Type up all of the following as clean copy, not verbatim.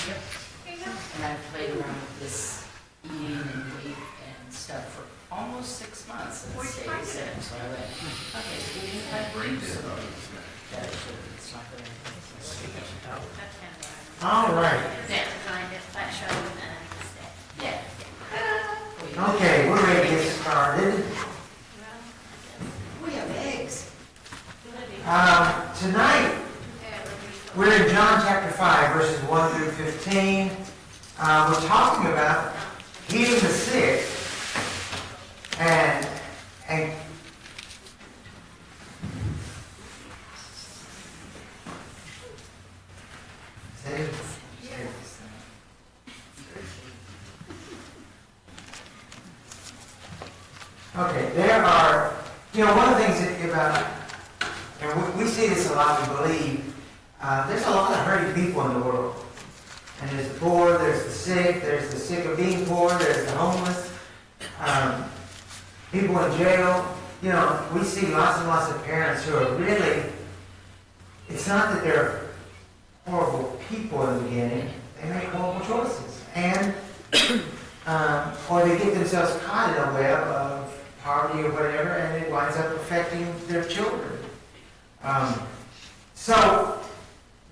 And I played around with this eating and weight and stuff for almost 6 months. And it stayed the same. So I went, okay, so we need to do something. It's not going to All right. Yeah. Okay, we're ready to get started. We have eggs. Tonight, we're in John chapter 5, verses 1 through 15. We're talking about healing the sick and okay, there are, one of the things about, and we see this a lot, we believe, there's a lot of hurting people in the world. And there's the poor, there's the sick of being poor, there's the homeless, people in jail. We see lots and lots of parents who are really, it's not that they're horrible people in the beginning, they make horrible choices. And, or they get themselves caught in a web of poverty or whatever, and it winds up affecting their children. So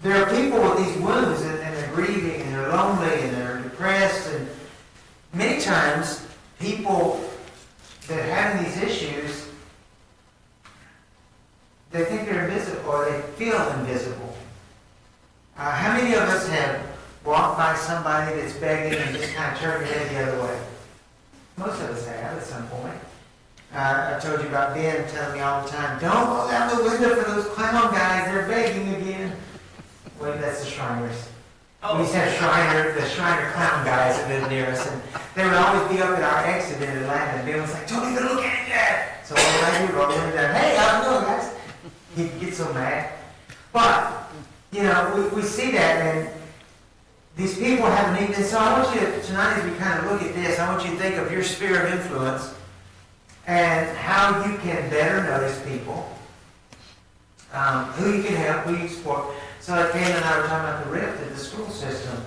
there are people with these wounds, and they're grieving, and they're lonely, and they're depressed, and many times people that are having these issues, they think they're invisible, or they feel invisible. How many of us have walked by somebody that's begging and just kind of turned your head the other way? Most of us have at some point. I told you about Ben telling me all the time, don't go down the window for those clown guys, they're begging again. Wait, that's the Shriners. We used to have the Shriner clown guys that lived near us, and they would always be up at our exit in Atlanta, and Ben was like, don't even look at it yet. So what would I do? Roll him down, hey, how's it going, guys? He'd get so mad. But, we see that, and these people have a need. And so I want you to, tonight as we kind of look at this, I want you to think of your sphere of influence and how you can better notice people, who you can help, who you support. So like Ken and I were talking about the rift in the school system.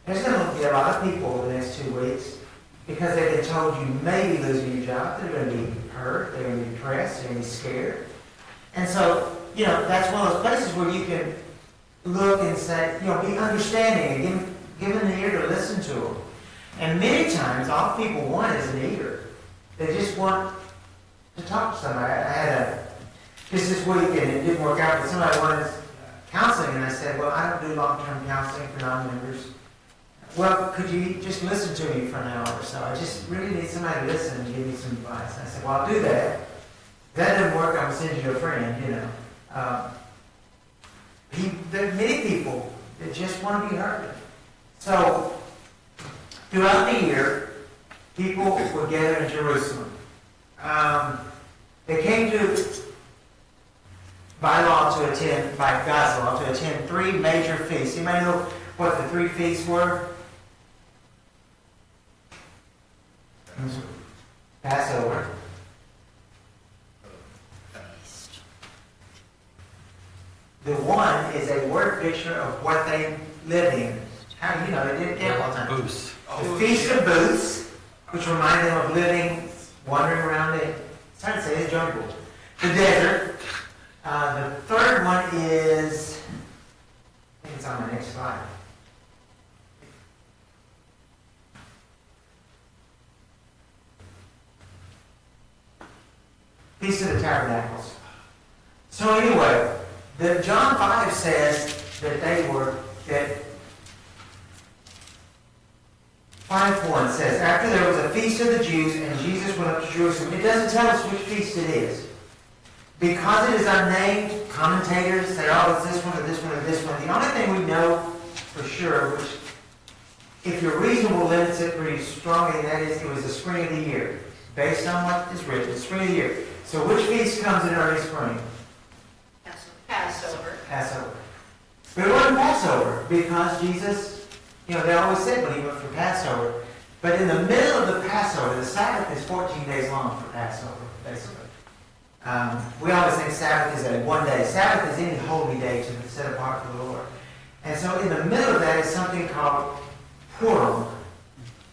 There's going to be a lot of people over the next 2 weeks because they've been told you may be losing your job. They're going to be hurt. They're going to be depressed. They're going to be scared. And so, that's one of those places where you can look and say, be understanding and give them the ear to listen to them. And many times, all people want is an ear. They just want to talk to somebody. I had this week, and it didn't work out, but somebody wanted counseling, and I said, well, I don't do long-term counseling for non-members. Well, could you just listen to me for an hour or so? I just really need somebody to listen and give me some advice. And I said, well, I'll do that. If that doesn't work, I'm going to send you to a friend, There are many people that just want to be heard. So, throughout the year, people would gather in Jerusalem. They came by God's law, to attend 3 major feasts. Anybody know what the 3 feasts were? Passover. The one is a word picture of what they lived in. How they didn't camp all the time. Booths. The Feast of Booths, which reminded them of living, wandering around it's hard to say, the jungle. The desert. The third one is, I think it's on my next slide. Feast of the Tabernacles. So anyway, John 5 says that 5:1 says, after there was a feast of the Jews and Jesus went up to Jerusalem. It doesn't tell us which feast it is. Because it is unnamed, commentators say, oh, it's this one or this one or this one. The only thing we know for sure, which if you're reasonable, limits it pretty strongly, and that is it was the spring of the year. Based on what is written, the spring of the year. So which feast comes in early spring? Passover. Passover. But it wasn't Passover because Jesus, they always said when he went for Passover. But in the middle of the Passover, the Sabbath is 14 days long for Passover, basically. We always think Sabbath is a one day. Sabbath is any holy day to be set apart for the Lord. And so in the middle of that is something called Purim,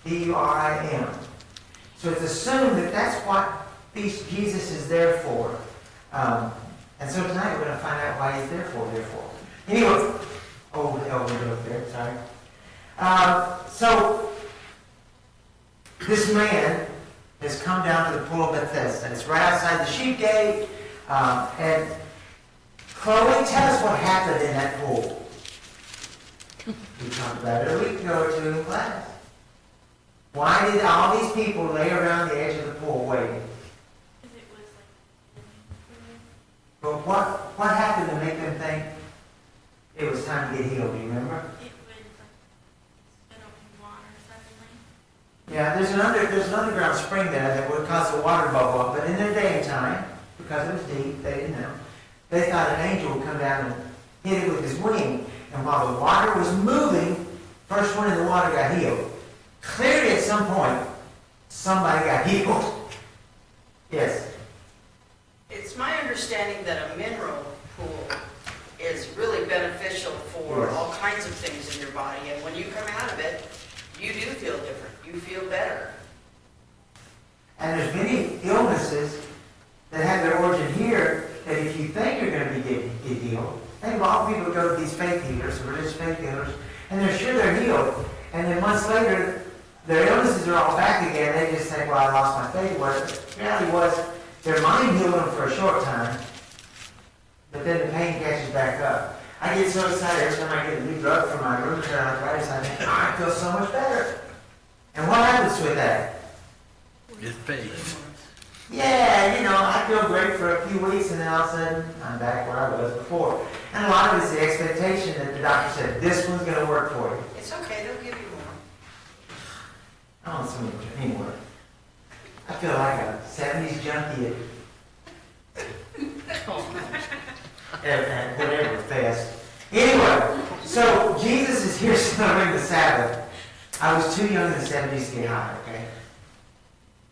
P-U-R-I-M. So it's assumed that that's what Jesus is there for. And so tonight we're going to find out why he's there for, therefore. Anyway, oh, hell, we go up there, sorry. So, this man has come down to the pool of Bethesda. It's right outside the sheep gate. And Chloe, tell us what happened in that pool. We talked about it a week ago or two in class. Why did all these people lay around the edge of the pool waiting? But what happened to make them think it was time to get healed? Do you remember? It would spit open water suddenly. Yeah, there's an underground spring there that would cause the water to bubble up. But in their day and time, because it was deep, they didn't know. They thought an angel would come down and hit it with his wing. And while the water was moving, first one in the water got healed. Clearly at some point, somebody got healed. Yes. It's my understanding that a mineral pool is really beneficial for Yes. all kinds of things in your body. And when you come out of it, you do feel different. You feel better. And there's many illnesses that have their origin here that if you think you're going to be get healed, think of all the people who go to these faith healers, religious faith healers, and they're sure they're healed. And then months later, their illnesses are all back again. They just think, well, I lost my faith. Well, the reality was their mind healed them for a short time, but then the pain catches back up. I get so excited every time I get a new drug for my rheumatoid arthritis. I think, oh, I feel so much better. And what happens with that? It's faith. Yeah, I feel great for a few weeks, and then all of a sudden, I'm back where I was before. And a lot of it is the expectation that the doctor said, this one's going to work for you. It's okay. They'll give you more. I don't want so much anymore. I feel like a 70s junkie at whatever fest. Anyway, so Jesus is here celebrating the Sabbath. I was too young in the 70s to get high, okay?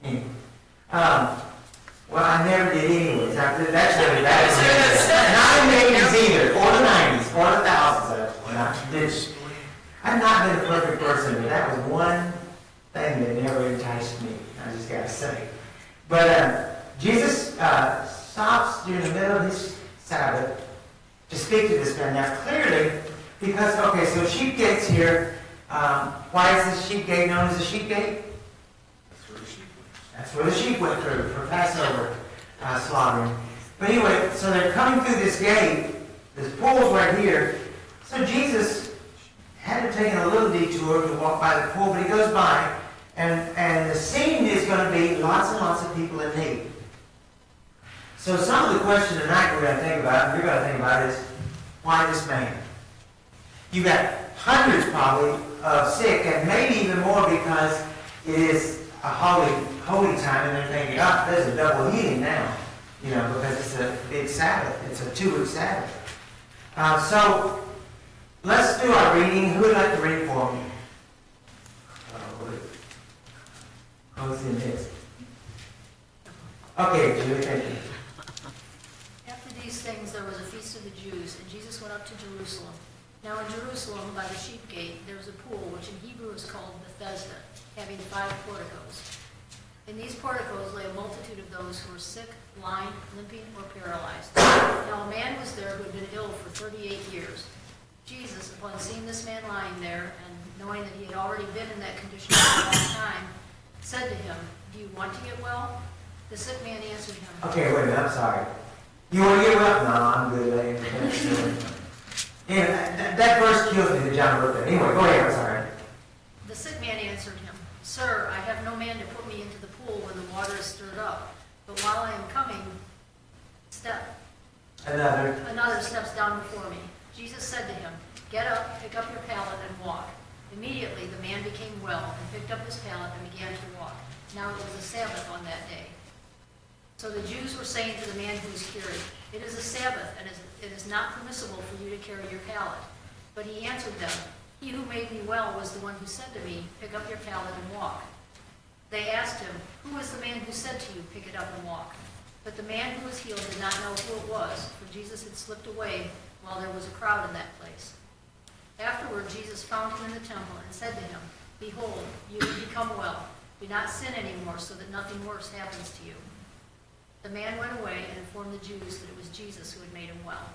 Anyway. Well, I never did anyways. That's really bad. Not in the 80s either, or the 90s, or the 1000s. I've not been a perfect person, but that was one thing that never enticed me. I just got to say. But Jesus stops during the middle of his Sabbath to speak to this man. Now, clearly, because, okay, so sheep gate's here. Why is this sheep gate known as the sheep gate? That's where the sheep went through for Passover slaughtering. But anyway, so they're coming through this gate. This pool's right here. So Jesus had to take a little detour to walk by the pool, but he goes by, and the scene is going to be lots and lots of people in need. So some of the question tonight we're going to think about, and you're going to think about, is why this man? You've got hundreds probably of sick, and maybe even more because it is a holy time, and they're thinking, oh, there's a double healing now, because it's a big Sabbath. It's a 2-week Sabbath. So let's do our reading. Who would like to read for me? Who's in this? Okay, Julie, thank you. After these things there was a feast of the Jews, and Jesus went up to Jerusalem. Now in Jerusalem, by the sheep gate, there was a pool, which in Hebrew is called Bethesda, having 5 porticos. In these porticos lay a multitude of those who were sick, blind, limping, or paralyzed. Now a man was there who had been ill for 38 years. Jesus, upon seeing this man lying there, and knowing that he had already been in that condition for a long time, said to him, "Do you want to get well?" The sick man answered him, Okay, wait a minute, I'm sorry. You want to get well? No, I'm good, lady. That verse kills me that John wrote that. Anyway, go ahead, I'm sorry. The sick man answered him, "Sir, I have no man to put me into the pool when the water is stirred up. But while I am coming, another steps down before me." Jesus said to him, "Get up, pick up your pallet, and walk." Immediately the man became well and picked up his pallet and began to walk. Now it was a Sabbath on that day. So the Jews were saying to the man who was cured, "It is a Sabbath, and it is not permissible for you to carry your pallet." But he answered them, "He who made me well was the one who said to me, 'Pick up your pallet and walk.'" They asked him, "Who was the man who said to you, 'Pick it up and walk'?" But the man who was healed did not know who it was, for Jesus had slipped away while there was a crowd in that place. Afterward, Jesus found him in the temple and said to him, "Behold, you have become well. Do not sin anymore, so that nothing worse happens to you." The man went away and informed the Jews that it was Jesus who had made him well.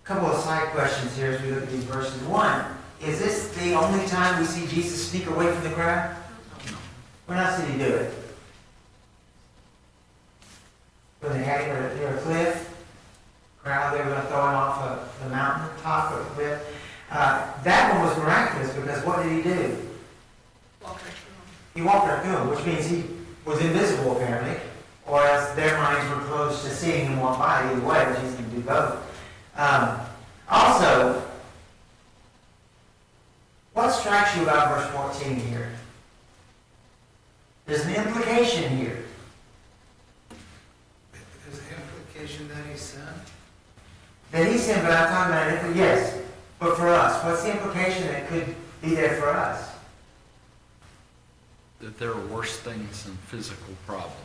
Couple of side questions here as we look at these verses. One, is this the only time we see Jesus sneak away from the crowd? When else did he do it? When they had him near a cliff, crowd, they were going to throw him off the mountain top of the cliff. That one was miraculous because what did he do? Walked right through him. He walked right through him, which means he was invisible apparently, or else their minds were closed to seeing him walk by. Either way, but he's going to do both. Also, what strikes you about verse 14 here? There's an implication here. Is the implication that he sinned? That he sinned, but I'm talking about it, yes, but for us. What's the implication that could be there for us? That there are worse things than physical problems.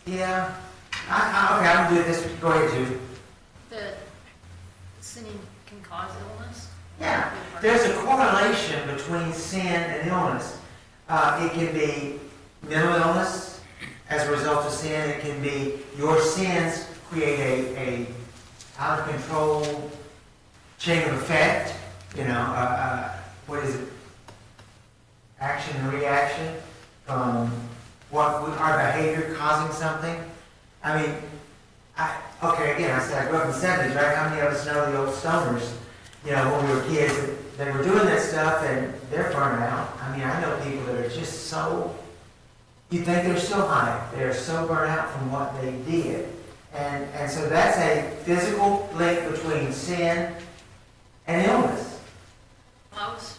Yeah. Okay, I'm going to do this. Go ahead, Jude. That sinning can cause illness. Yeah. There's a correlation between sin and illness. It can be mental illness as a result of sin. It can be your sins create a out of control chain of effect. You know, what is it? Action and reaction from our behavior causing something. I mean, okay, again, I said I grew up in the 70s, right? How many of us know the old stoners? You know, when we were kids, they were doing that stuff and they're burnt out. I mean, I know people that are just so, you think they're so high. They're so burnt out from what they did. And so that's a physical link between sin and illness. Well, I was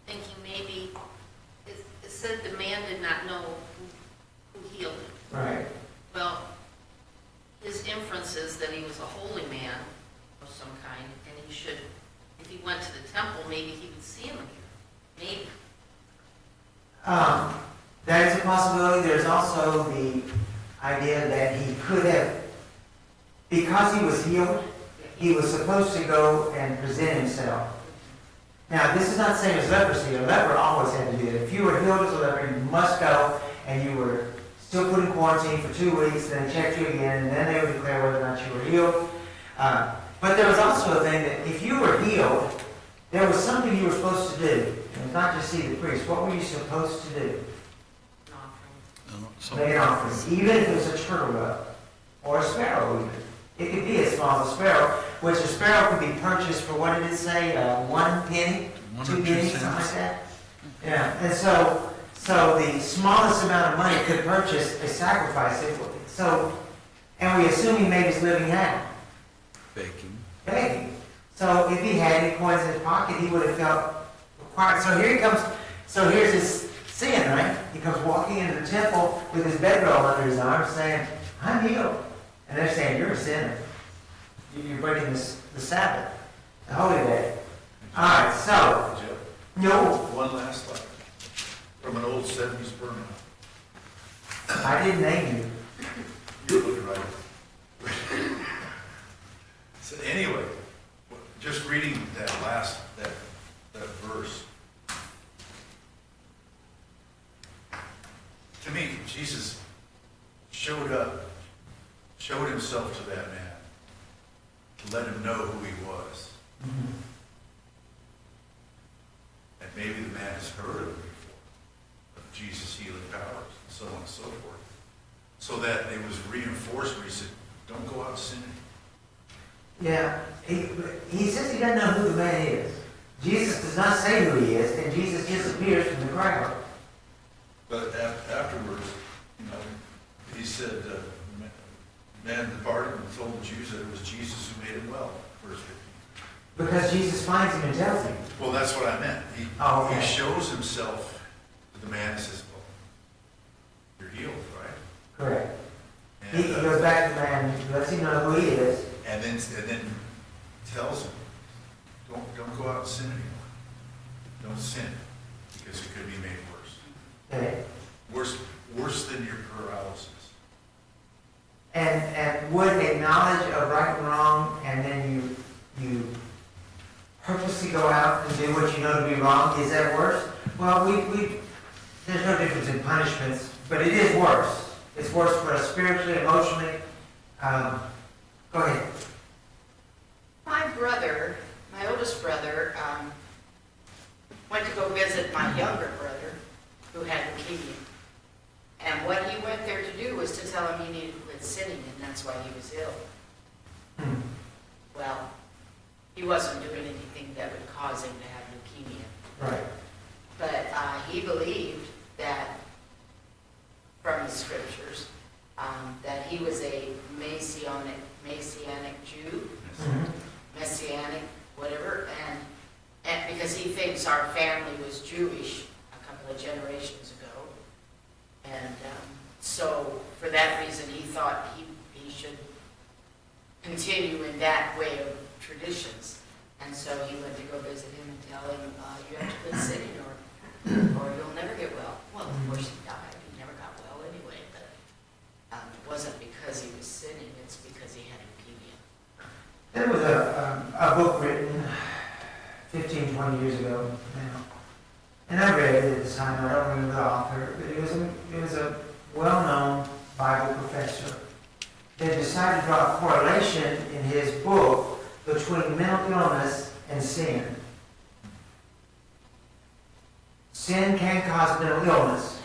thinking maybe, it said the man did not know who healed him. Right. Well, his inference is that he was a holy man of some kind, and he should, if he went to the temple, maybe he would see him again. Maybe. That is a possibility. There's also the idea that he could have, because he was healed, he was supposed to go and present himself. Now, this is not the same as leprosy. A leper always had to do that. If you were healed as a leper, you must go, and you were still put in quarantine for 2 weeks, then they checked you again, and then they would declare whether or not you were healed. But there was also a thing that if you were healed, there was something you were supposed to do. It was not just see the priest. What were you supposed to do? An offering. So, Make an offering, even if it was a turtle dove or a sparrow even. It could be as small as a sparrow, which a sparrow could be purchased for, what did it say, 1 penny? 1 or 2 2 pennies, cents. something like that? Yeah, and so the smallest amount of money could purchase a sacrifice. And we assume he made his living how? baking. Begging. So if he had any coins in his pocket, he would have felt required. So here he comes, so here's his sin, right? He comes walking into the temple with his bedroll under his arm saying, "I'm healed." And they're saying, "You're a sinner. You're breaking the Sabbath, the holy day." All right, so, Jeff, no, one last thought from an old 70s burnout. I didn't name you. You're looking right. So anyway, just reading that verse, to me, Jesus showed himself to that man to let him know who he was. And maybe the man has heard of him before, of Jesus' healing powers, and so on and so forth. So that it was reinforced where he said, don't go out sinning. Yeah, he says he doesn't know who the man is. Jesus does not say who he is, and Jesus disappears from the crowd. But afterwards, he said, man departed and told the Jews that it was Jesus who made him well, verse 15. Because Jesus finds him and tells him. Well, that's what I meant. Okay. He shows himself to the man and says, well, you're healed, right? Correct. And, He goes back to the man, lets him know who he is. and then tells him, don't go out and sin anymore. Don't sin, because it could be made worse. Okay. Worse than your paralysis. And would a knowledge of right and wrong, and then you purposely go out and do what you know to be wrong, is that worse? Well, there's no difference in punishments, but it is worse. It's worse for us spiritually, emotionally. Go ahead. My brother, my oldest brother, went to go visit my younger brother who had leukemia. And what he went there to do was to tell him he needed to quit sinning, and that's why he was ill. Hmm. Well, he wasn't doing anything that would cause him to have leukemia. Right. But he believed that, from the scriptures, that he was a Messianic Jew, Mhm. Messianic, whatever, and because he thinks our family was Jewish a couple of generations ago. And so for that reason, he thought he should continue in that way of traditions. And so he went to go visit him and tell him, you have to quit sinning or you'll never get well. Well, of course he died. He never got well anyway, but it wasn't because he was sinning, it's because he had leukemia. There was a book written 15, 20 years ago now, and I read it at the time. I don't remember the author, but it was a well-known Bible professor that decided to draw a correlation in his book between mental illness and sin. Sin can cause mental illness.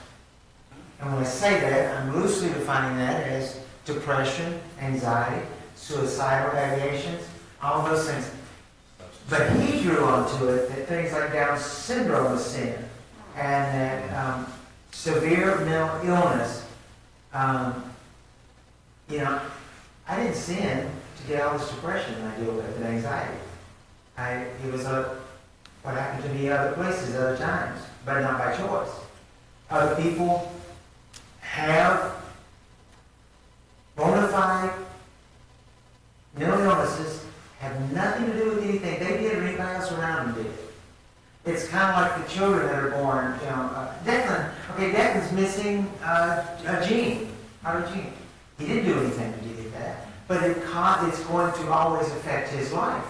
And when I say that, I'm loosely defining that as depression, anxiety, suicidal ideations, all those things. But he drew onto it that things like Down syndrome is sin, and that severe mental illness. I didn't sin to get all this depression that I deal with and anxiety. It was what happened to me other places, other times, but not by choice. Other people have bona fide mental illnesses, have nothing to do with anything they did or anybody else around them did. It's kind of like the children that are born, Declan's missing a gene, a gene. He didn't do anything to get that, but it's going to always affect his life,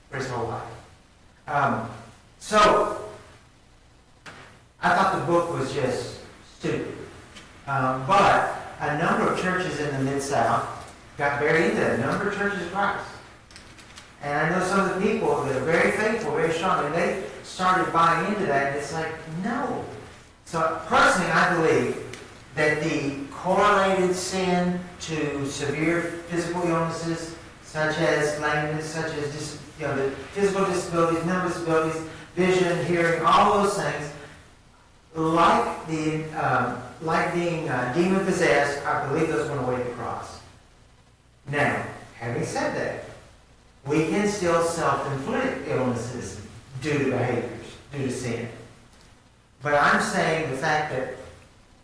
for his whole life. So, I thought the book was just stupid. But a number of churches in the Mid-South got very into it, a number of churches of Christ. And I know some of the people that are very faithful, very strong, and they started buying into that, and it's like, no. So personally, I believe that the correlated sin to severe physical illnesses, such as lameness, such as the physical disabilities, mental disabilities, vision, hearing, all those things, like being demon possessed, I believe those went away at the cross. Now, having said that, we can still self-inflict illnesses due to behaviors, due to sin. But I'm saying the fact that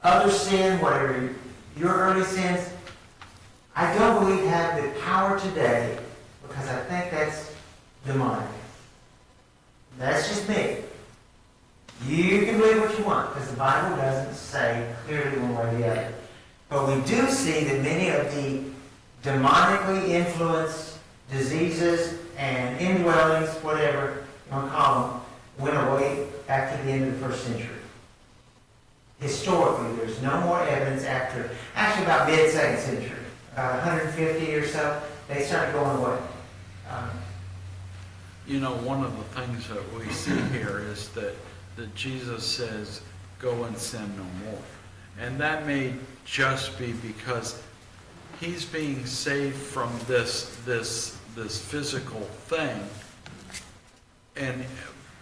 other sin, whatever your early sins, I don't believe have the power today because I think that's demonic. That's just me. You can believe what you want because the Bible doesn't say clearly one way or the other. But we do see that many of the demonically influenced diseases and indwellings, whatever you want to call them, went away after the end of the 1st century. Historically, there's no more evidence after, actually about mid-2nd century, about 150 or so, they started going away. One of the things that we see here is that Jesus says, go and sin no more. And that may just be because he's being saved from this physical thing and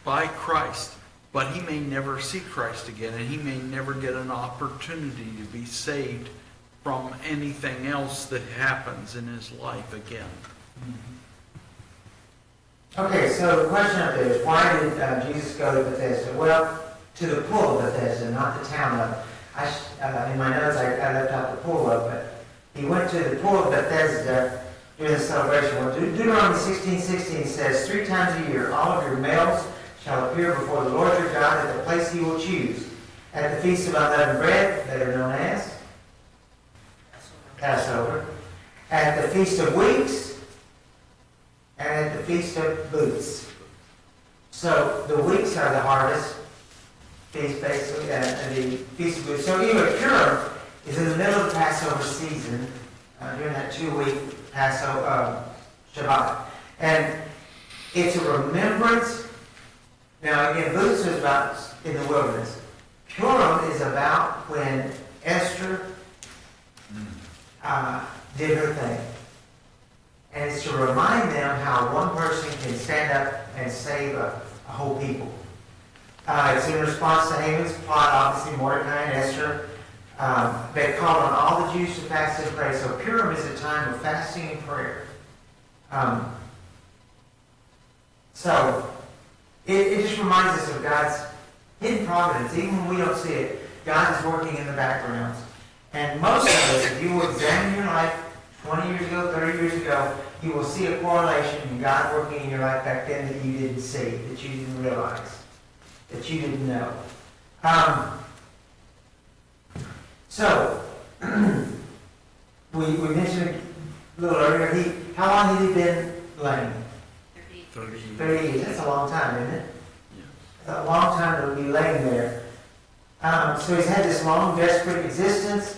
by Christ, but he may never see Christ again, and he may never get an opportunity to be saved from anything else that happens in his life again. Okay, so the question up there is, why did Jesus go to Bethesda? Well, to the pool of Bethesda, not the town of. In my notes, I left out the pool of, but he went to the pool of Bethesda during the celebration. Well, Deuteronomy 16:16 says, 3 times a year, all of your males shall appear before the Lord your God at the place he will choose, at the feast of unleavened bread, that are known as Passover, at the feast of weeks, and at the feast of booths. So the weeks are the harvest feast, basically, the Feast of Booths. So anyway, Purim is in the middle of the Passover season, during that 2-week Passover Shabbat. And it's a remembrance. Now again, Booths is about in the wilderness. Purim is about when Esther did her thing. And it's to remind them how one person can stand up and save a whole people. It's in response to Haman's plot, obviously, Mordecai and Esther. They called on all the Jews to fast and pray. So Purim is a time of fasting and prayer. So it just reminds us of God's hidden providence. Even when we don't see it, God is working in the backgrounds. And most of us, if you will examine your life 20 years ago, 30 years ago, you will see a correlation in God working in your life back then that you didn't see, that you didn't realize, that you didn't know. So, we mentioned a little earlier, how long had he been lame? 30 years. That's a long time, isn't it? Yes. A long time to be laying there. So he's had this long, desperate existence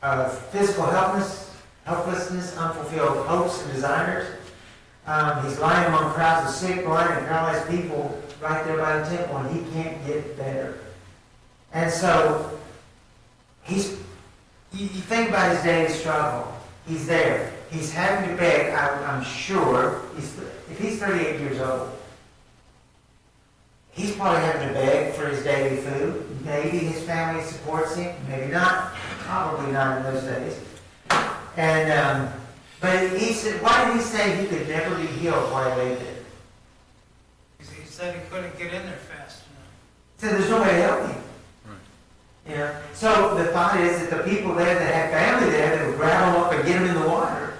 of physical helplessness, unfulfilled hopes and desires. He's lying among crowds of sick, blind, and paralyzed people right there by the temple, and he can't get better. And so, you think about his daily struggle. He's there. He's having to beg, I'm sure, if he's 38 years old, he's probably having to beg for his daily food. Maybe his family supports him, maybe not. Probably not in those days. And but he said, why did he say he could never be healed while he lay there? He said he couldn't get in there fast enough. He said there's no way to help him. Right. You know? So the thought is that the people there that had family there that would grab him up and get him in the water,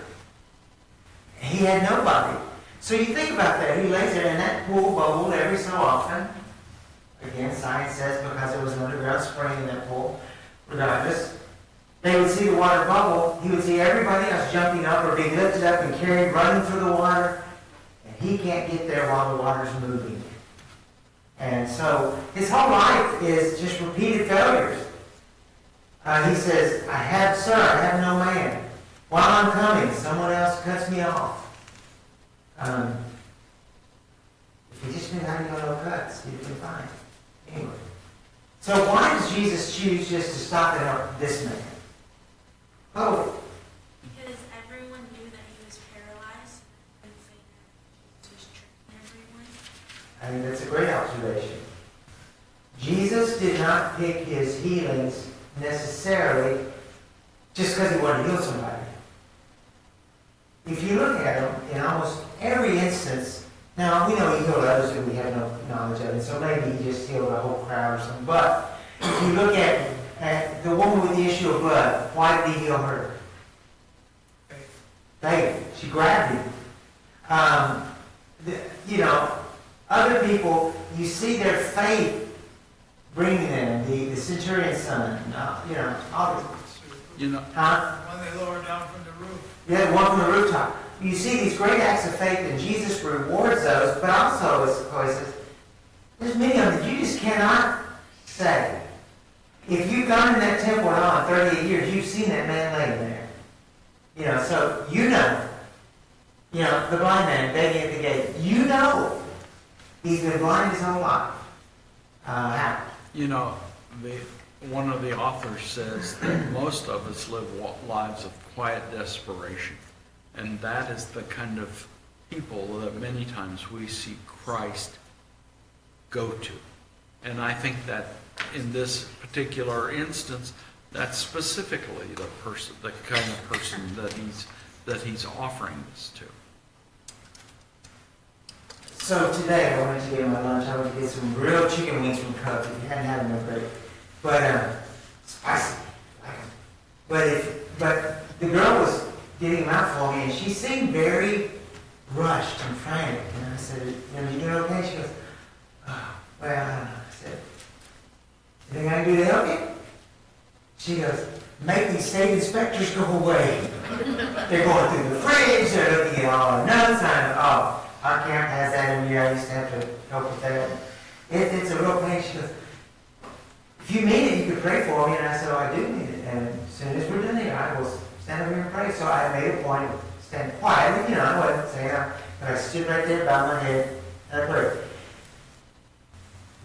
he had nobody. So you think about that. He lays there in that pool bubbled every so often. Again, science says because there was an underground spring in that pool. Regardless, they would see the water bubble. He would see everybody else jumping up or being lifted up and carried, running through the water. And he can't get there while the water's moving. And so his whole life is just repeated failures. He says, I have no man. While I'm coming, someone else cuts me off. If he just knew how to go no cuts, he'd have been fine. Anyway. So why does Jesus choose just to stop and help this man? Oh, Because everyone knew that he was paralyzed, and Satan was tricking everyone. I mean, that's a great observation. Jesus did not pick his healings necessarily just because he wanted to heal somebody. If you look at him, in almost every instance, now we know he healed others that we have no knowledge of it, so maybe he just healed a whole crowd or something. But if you look at the woman with the issue of blood, why did he heal her? Faith. She grabbed him. Other people, you see their faith bringing them. The centurion's son, all the, huh? When they lowered down from the roof. Yeah, one from the rooftop. You see these great acts of faith, and Jesus rewards those, but also, as Chloe says, there's many of them that you just cannot say. If you've gone in that temple now in 38 years, you've seen that man laying there. So the blind man begging at the gate, he's been blind his whole life. How? One of the authors says that most of us live lives of quiet desperation. And that is the kind of people that many times we see Christ go to. And I think that in this particular instance, that's specifically the kind of person that he's offering this to. So today I wanted to get my lunch. I wanted to get some grilled chicken wings from Cubs. If you hadn't had them, they're great. But spicy. But the girl was getting them out for me, and she seemed very rushed and frantic. And I said, you doing okay? She goes, well, I don't know. I said, you think I can do to help you? She goes, make these state inspectors go away. They're going through the fridge, they're looking at all our nuts, Our camp has that every year. I used to have to help with that. It's a real pain. She goes, if you need it, you could pray for me. And I said, oh, I do need it. And as soon as we're done here, I will stand over here and pray. So I made a point of staying quietly. I wasn't saying that, but I stood right there, bowed my head, and I prayed.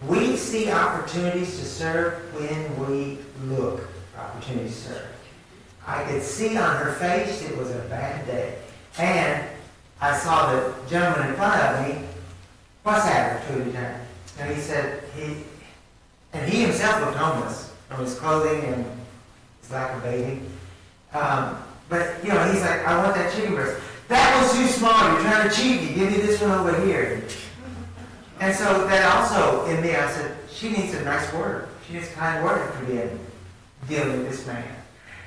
We see opportunities to serve when we look for opportunities to serve. I could see on her face it was a bad day. And I saw the gentleman in front of me, what's happened to him? And he said, he himself looked homeless from his clothing and his lack of bathing. But, he's like, I want that chicken breast. That was too small. You're trying to cheat me. Give me this one over here. And so that also, in me, I said, she needs a nice word. She needs a kind word for dealing with this man.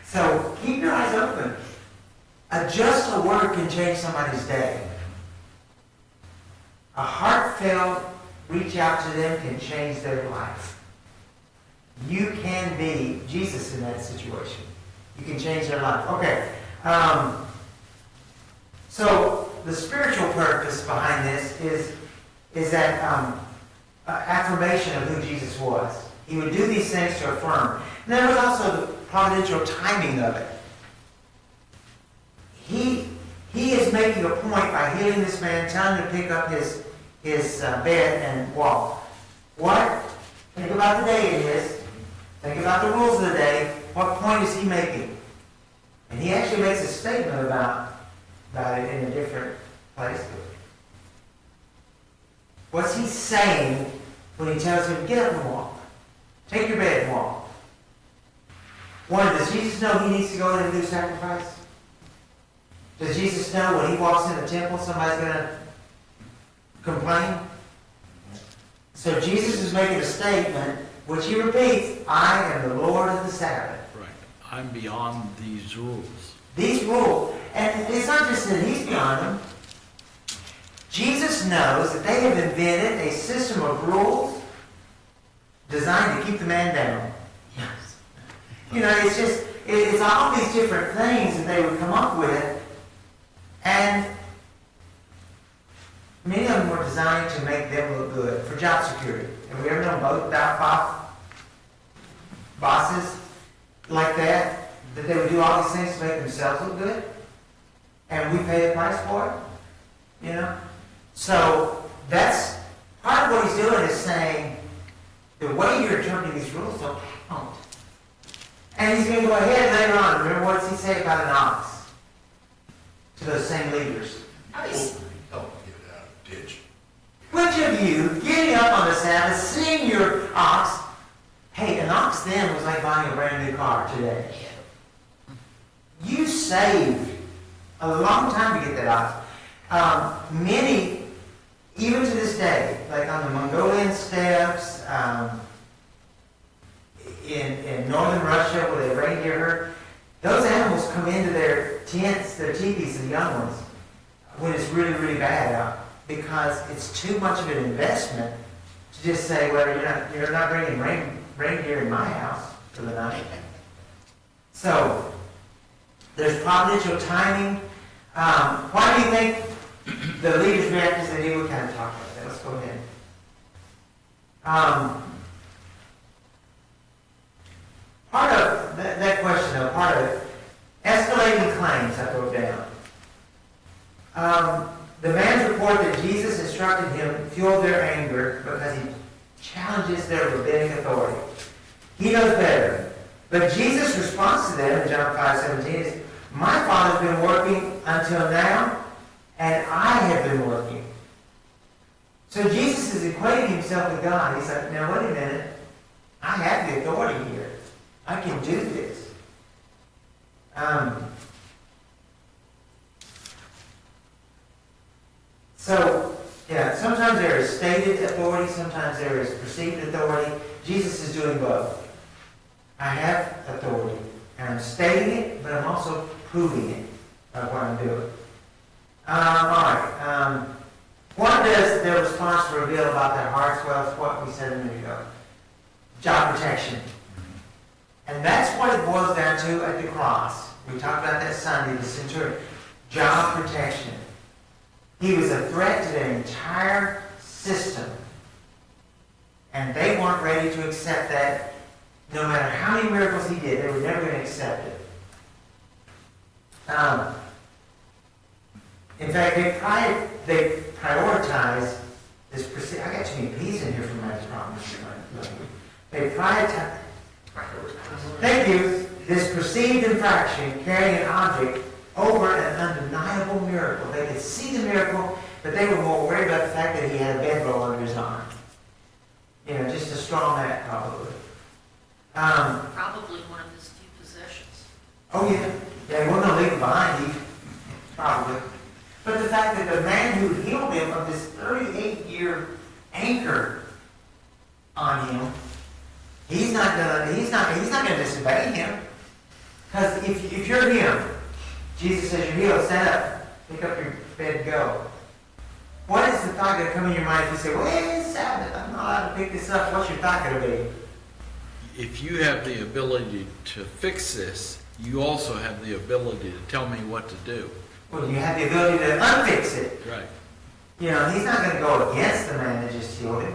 So keep your eyes open. Just a word can change somebody's day. A heartfelt reach out to them can change their life. You can be Jesus in that situation. You can change their life. Okay. So the spiritual purpose behind this is that affirmation of who Jesus was. He would do these things to affirm. And there was also the providential timing of it. He is making a point by healing this man, telling him to pick up his bed and walk. What? Think about the day it is. Think about the rules of the day. What point is he making? And he actually makes a statement about it in a different place. What's he saying when he tells him, get up and walk? Take your bed and walk. One, does Jesus know he needs to go in and do sacrifice? Does Jesus know when he walks in the temple somebody's going to complain? So Jesus is making a statement which he repeats, I am the Lord of the Sabbath. Right. I'm beyond these rules. These rules. And it's not just that he's beyond them. Jesus knows that they have invented a system of rules designed to keep the man down. Yes. It's all these different things that they would come up with. And many of them were designed to make them look good for job security. Have we ever known bosses like that they would do all these things to make themselves look good? And we pay the price for it? So that's part of what he's doing is saying, the way you're interpreting these rules don't count. And he's going to go ahead later on. Remember what does he say about an ox? To those same leaders. Help me get it out of the ditch. Which of you, getting up on the Sabbath, seeing your ox, hey, an ox then was like buying a brand new car today. You saved a long time to get that ox. Many, even to this day, like on the Mongolian steppes, in northern Russia where they reindeer herd, those animals come into their tents, their teepees, the young ones, when it's really, really bad out, because it's too much of an investment to just say, well, you're not bringing reindeer in my house for the night. So there's providential timing. Why do you think the leaders reacted as they did? We kind of talked about that. Let's go ahead. Part of that question, though, part of it, escalating claims, I wrote down. The man's report that Jesus instructed him fueled their anger because he challenges their rabbinic authority. He knows better. But Jesus' response to them in John 5:17 is, my Father's been working until now, and I have been working. So Jesus is equating himself with God. He's like, now wait a minute. I have the authority here. I can do this. Sometimes there is stated authority, sometimes there is perceived authority. Jesus is doing both. I have authority, and I'm stating it, but I'm also proving it by what I'm doing. What does their response reveal about their hearts? Well, it's what we said a minute ago. Job protection. And that's what it boils down to at the cross. We talked about that Sunday, the centurion. Job protection. He was a threat to their entire system. And they weren't ready to accept that. No matter how many miracles he did, they were never going to accept it. In fact, they prioritized this. I got too many P's in here for my problems. They prioritized. Thank you. This perceived infraction, carrying an object over an undeniable miracle. They could see the miracle, but they were more worried about the fact that he had a bedroll under his arm. Just a straw mat, probably. Probably one of his few possessions. Oh, yeah. Yeah, he wasn't going to leave it behind, probably. But the fact that the man who healed him of this 38-year anchor on him, he's not going to disobey him. Because if you're him, Jesus says you're healed, stand up, pick up your bed and go. What is the thought that come in your mind if you say, well, it's Sabbath, I'm not allowed to pick this up? What's your thought going to be? If you have the ability to fix this, you also have the ability to tell me what to do. Well, you have the ability to unfix it. Right. He's not going to go against the man that just healed him.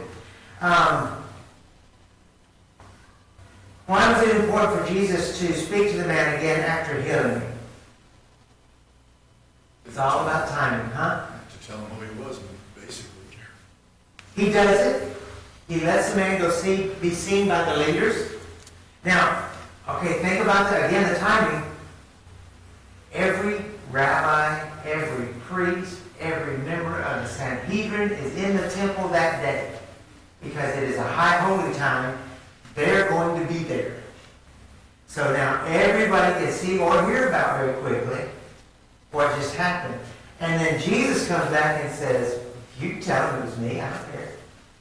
Why was it important for Jesus to speak to the man again after healing him? It's all about timing, huh? To tell him who he was, basically. He does it. He lets the man go be seen by the leaders. Now, okay, think about that again, the timing. Every rabbi, every priest, every member of the Sanhedrin is in the temple that day because it is a high holy time. They're going to be there. So now everybody can see or hear about very quickly what just happened. And then Jesus comes back and says, you tell them it was me, I don't care.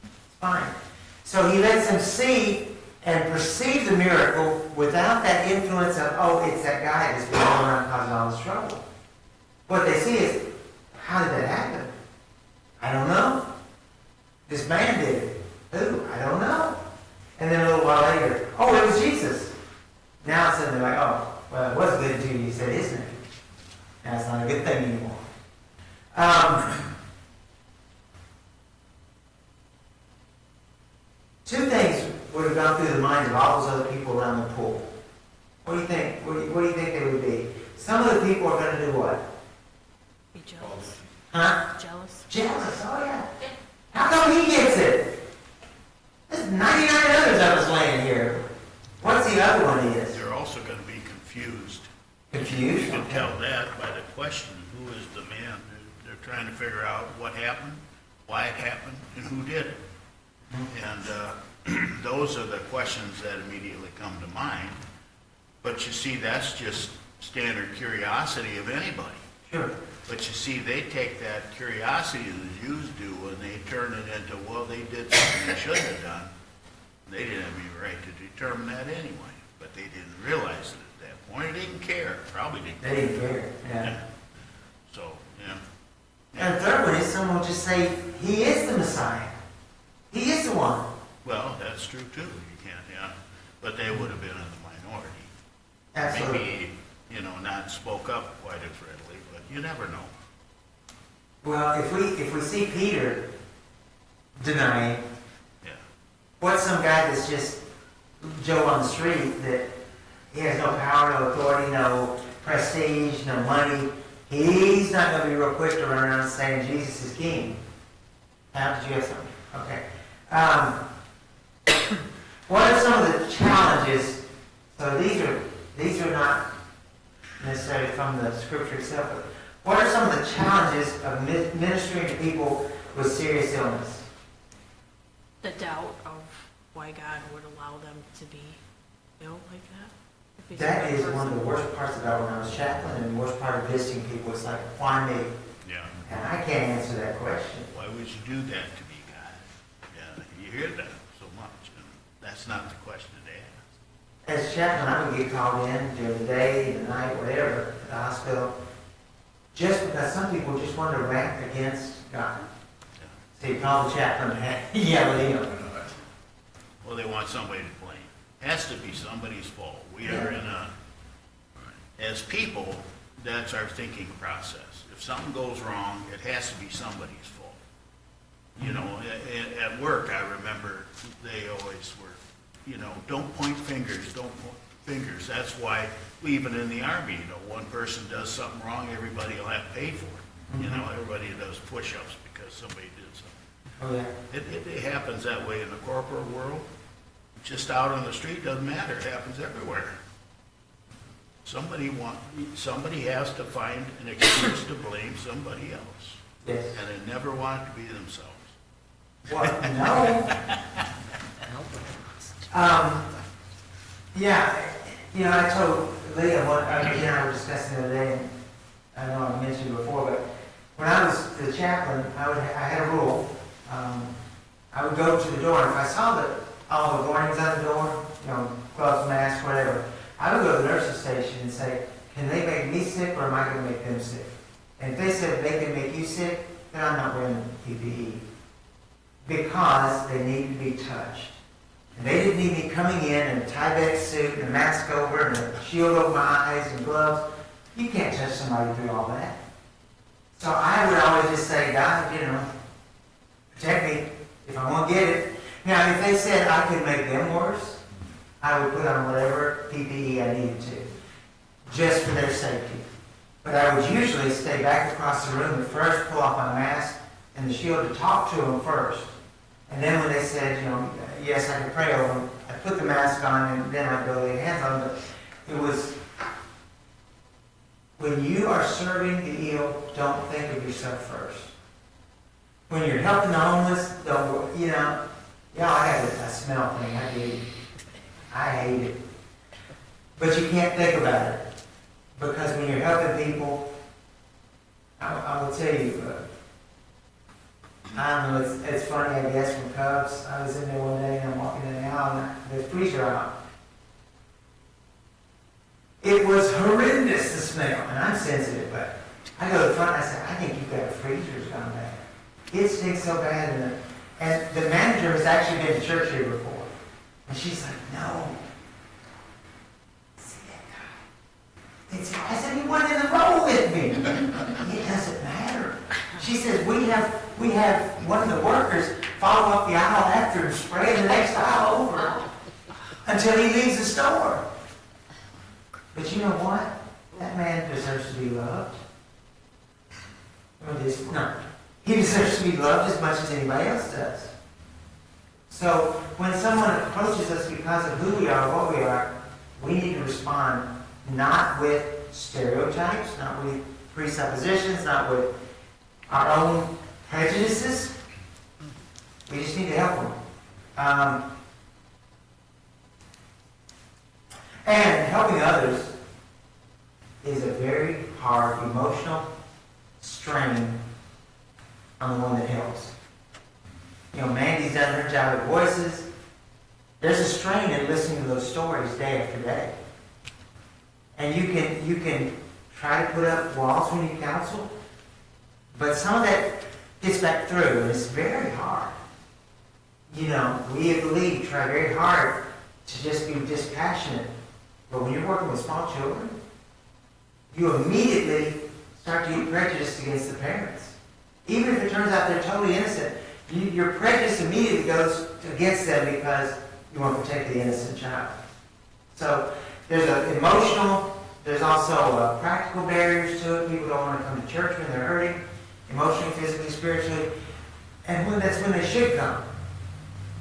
It's fine. So he lets them see and perceive the miracle without that influence of, oh, it's that guy that's been going around causing all this trouble. What they see is, how did that happen? I don't know. This man did it. Who? I don't know. And then a little while later, oh, it was Jesus. Now suddenly like, oh, well, it was good until you said his name. Now it's not a good thing anymore. Two things would have gone through the minds of all those other people around the pool. What do you think? What do you think they would be? Some of the people are going to do what? Be jealous. Huh? Jealous. Jealous, oh yeah. How come he gets it? There's 99 others of us laying here. What's the other one is? They're also going to be confused. Confused? You can tell that by the question, who is the man? They're trying to figure out what happened, why it happened, and who did it. And those are the questions that immediately come to mind. But you see, that's just standard curiosity of anybody. Sure. But you see, they take that curiosity the Jews do and they turn it into, well, they did something they shouldn't have done. They didn't have any right to determine that anyway. But they didn't realize it at that point. They didn't care. Probably didn't care. They didn't care, yeah. So, yeah. And the third one is someone will just say, he is the Messiah. He is the one. Well, that's true too. You can't, yeah. But they would have been in the minority. Absolutely. Maybe, not spoke up quite as readily, but you never know. Well, if we see Peter denying, Yeah. what's some guy that's just Joe on the street that he has no power, no authority, no prestige, no money? He's not going to be real quick to run around saying Jesus is king. How did you have something? Okay. What are some of the challenges? So these are not necessarily from the scripture itself, but what are some of the challenges of ministering to people with serious illness? The doubt of why God would allow them to be ill like that. If he's a That good is one of person. the worst parts about when I was chaplain, and the worst part of visiting people. It's like, why me? Yeah. And I can't answer that question. Why would you do that to me, God? Yeah, you hear that so much, and that's not the question to ask. As chaplain, I would get called in during the day, the night, whatever, at the hospital, just because some people just want to rant against God. So you call the chaplain and yell at him. Well, they want somebody to blame. Has to be somebody's fault. We are in as people, that's our thinking process. If something goes wrong, it has to be somebody's fault. You know, at work, I remember they always were, you know, don't point fingers, don't point fingers. That's why, even in the Army, you know, one person does something wrong, everybody will have to pay for it. You know, everybody does push-ups because somebody did something. Oh, yeah. It happens that way in the corporate world. Just out on the street, doesn't matter, it happens everywhere. Somebody has to find an excuse to blame somebody else. Yes. And they never want it to be themselves. Well, no. Yeah, you know, I told Leah, you and I were discussing the other day, and I know I mentioned it before, but when I was the chaplain, I had a rule. I would go to the door, and if I saw that all the warnings on the door, you know, gloves, masks, whatever, I would go to the nurse's station and say, can they make me sick, or am I going to make them sick? And if they said they can make you sick, then I'm not wearing PPE. Because they need to be touched. And they didn't need me coming in a tie-back suit and a mask over and a shield over my eyes and gloves. You can't touch somebody through all that. So I would always just say, God, you know, protect me if I want to get it. Now, if they said I could make them worse, I would put on whatever PPE I needed to, just for their safety. But I would usually stay back across the room and first pull off my mask and the shield to talk to them first. And then when they said, you know, yes, I could pray over them, I put the mask on and then I'd go lay hands on them. But it was, when you are serving the ill, don't think of yourself first. When you're helping the homeless, don't, you know, I have a smell thing, I hate it. But you can't think about it. Because when you're helping people, I will tell you, I don't know, it's funny, I guess, from Cubs. I was in there one day and I'm walking in the aisle and the freezer out. It was horrendous, the smell, and I'm sensitive, but I go to the front and I say, I think you've got a freezer's gone bad. It stinks so bad, and the manager has actually been to church here before. And she's like, no. See that guy? I said, he went in the row with me. It doesn't matter. She says, we have one of the workers follow up the aisle after and spray the next aisle over until he leaves the store. But you know what? That man deserves to be loved. No. He deserves to be loved as much as anybody else does. So when someone approaches us because of who we are, what we are, we need to respond not with stereotypes, not with presuppositions, not with our own prejudices. We just need to help them. And helping others is a very hard emotional strain on the one that helps. You know, Mandy's done her job at Voices. There's a strain in listening to those stories day after day. And you can try to put up walls when you counsel, but some of that gets back through, and it's very hard. You know, we at the League try very hard to just be dispassionate, but when you're working with small children, you immediately start to get prejudiced against the parents. Even if it turns out they're totally innocent, your prejudice immediately goes against them because you want to protect the innocent child. So there's an emotional, there's also practical barriers to it. People don't want to come to church when they're hurting, emotionally, physically, spiritually, and that's when they should come.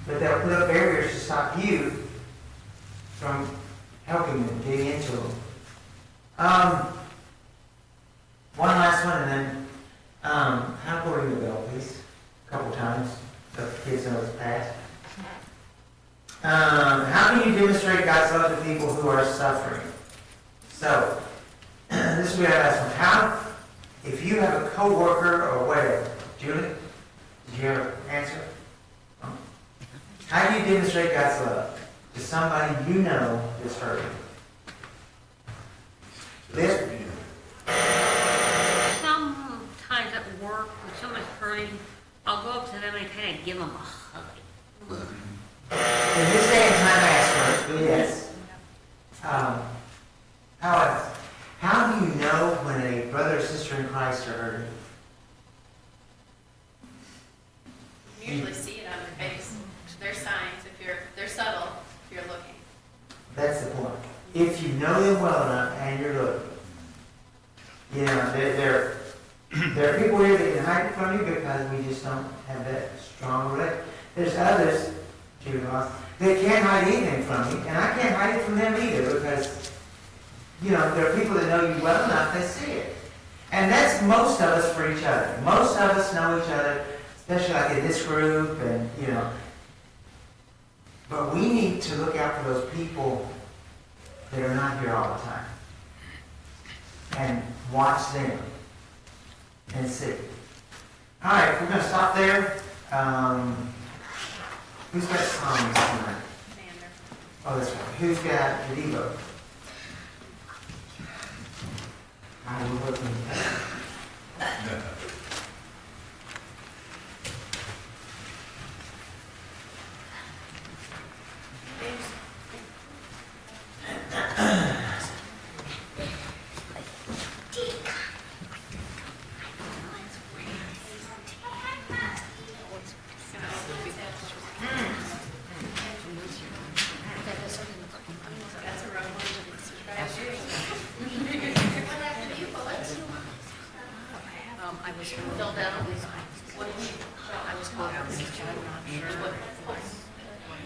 But they'll put up barriers to stop you from helping them, getting into them. One last one, and then how do we ring the bell, please? A couple times, so the kids know it's passed. How can you demonstrate God's love to people who are suffering? So, this will be our last one. How, if you have a coworker or whatever, Julie, did you have an answer? How do you demonstrate God's love to somebody you know is hurting? This, sometimes at work, when someone's hurting, I'll go up to them and kind of give them a hug. in this day and time, ask first, but yes. How do you know when You're looking. That's the point. If you know them well enough and you're looking. You know, there are people here that can hide it from you because we just don't have that strong relationship. There's others, Judy Ross, that can't hide anything from me, and I can't hide it from them either because, you know, there are people that know you well enough that see it. And that's most of us for each other. Most of us know each other, especially like in this group, and, you know. But we need to look out for those people that are not here all the time. And watch them. And see. All right, we're going to stop there. Who's got songs tonight? Oh, that's right. Who's got the Devo? I will look into that. I was filled out. What did you? I was called. I'm not sure. What?